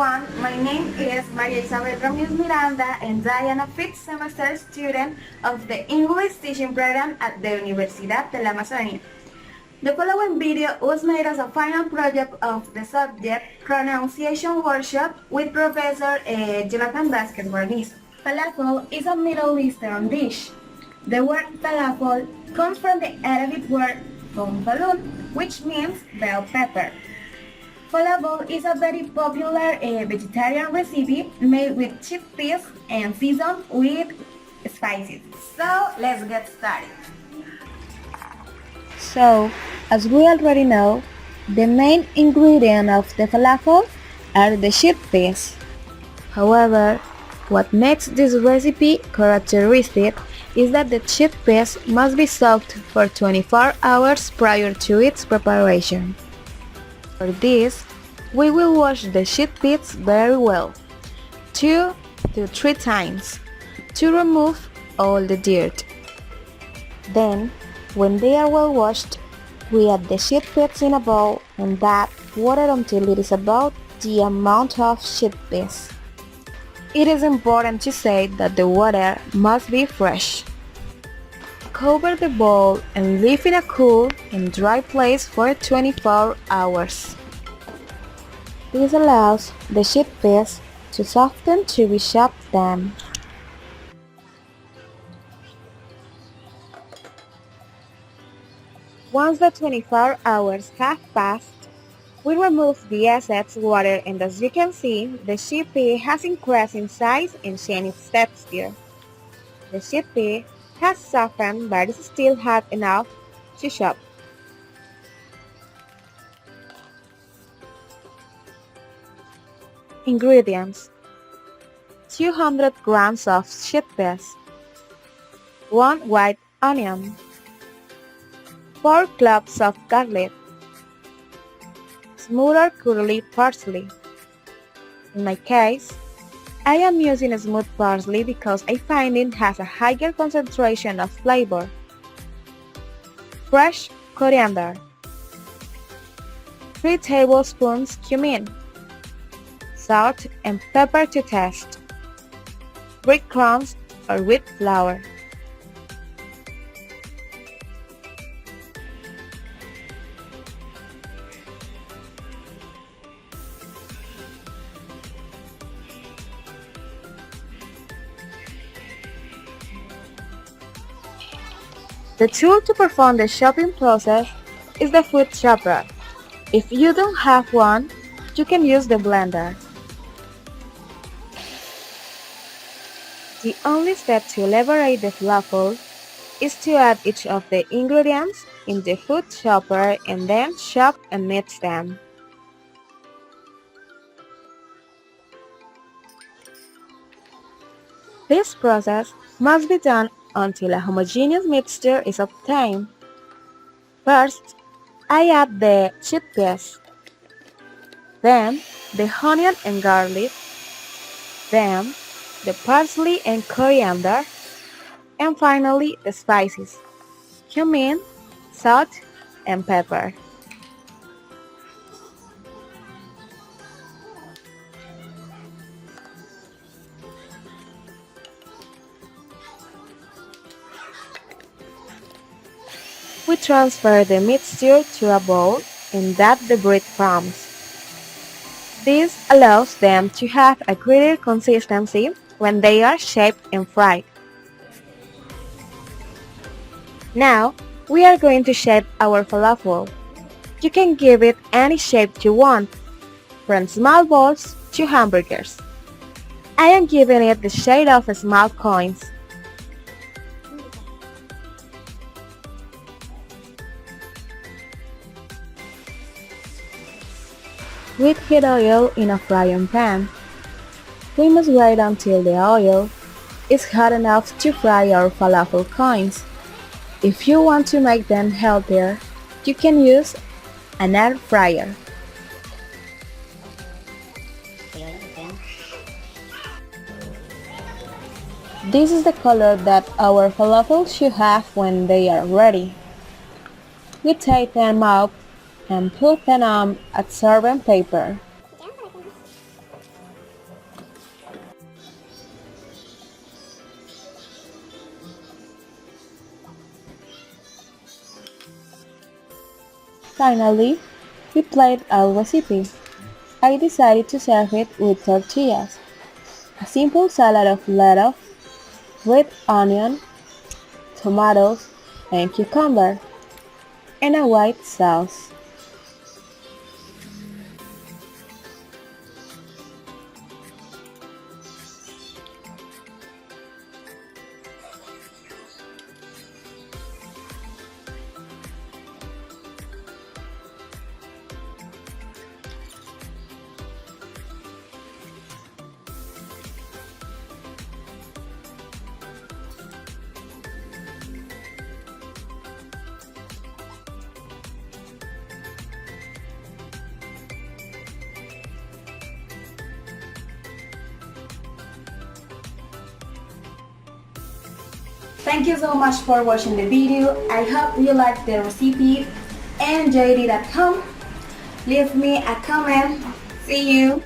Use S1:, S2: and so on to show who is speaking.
S1: everyone, my name is María Isabel Ramírez Miranda and I am a 5th semester student of the English teaching program at the Universidad de la Amazonía. The following video was made as a final project of the subject pronunciation workshop with Professor Jonathan Vasquez Guarnizo. Falafel is a Middle Eastern dish. The word falafel comes from the Arabic word falafel, which means bell pepper. Falafel is a very popular vegetarian recipe made with chickpeas and seasoned with spices. So let's get started.
S2: So, as we already know, the main ingredient of the falafel are the chickpeas. However, what makes this recipe characteristic is that the chickpeas must be soaked for 24 hours prior to its preparation. For this, we will wash the chickpeas very well, 2 to 3 times, to remove all the dirt. Then, when they are well washed, we add the chickpeas in a bowl and add water until it is about the amount of chickpeas. It is important to say that the water must be fresh. Cover the bowl and leave in a cool and dry place for 24 hours. This allows the chickpeas to soften to be chopped down. Once the 24 hours have passed, we remove the excess water and as you can see, the chickpea has increased in size and changed its texture. The chickpea has softened but is still hot enough to chop. Ingredients: 200 grams of chickpeas, 1 white onion, 4 cloves of garlic, smooth or curly parsley. In my case, I am using smooth parsley because I find it has a higher concentration of flavor. Fresh coriander, 3 tablespoons cumin, salt and pepper to taste, breadcrumbs or wheat flour. The tool to perform the chopping process is the food chopper. If you don't have one, you can use the blender. The only step to elaborate the falafel is to add each of the ingredients in the food chopper and then chop and mix them. This process must be done until a homogeneous mixture is obtained. First, I add the chickpeas, then the onion and garlic, then the parsley and coriander, and finally the spices, cumin, salt, and pepper. We transfer the mixture to a bowl and add the breadcrumbs. This allows them to have a greater consistency when they are shaped and fried. Now, we are going to shape our falafel. You can give it any shape you want, from small balls to hamburgers. I am giving it the shape of small coins. We heat oil in a frying pan. We must wait until the oil is hot enough to fry our falafel coins. If you want to make them healthier, you can use an air fryer. This is the color that our falafel should have when they are ready. We take them out and put them on absorbent paper. Finally, we played our recipe. I decided to serve it with tortillas, a simple salad of lettuce, red onion, tomatoes, and cucumber, and a white sauce.
S1: Thank you so much for watching the video. I hope you liked the recipe and enjoyed it at home. Leave me a comment. See you.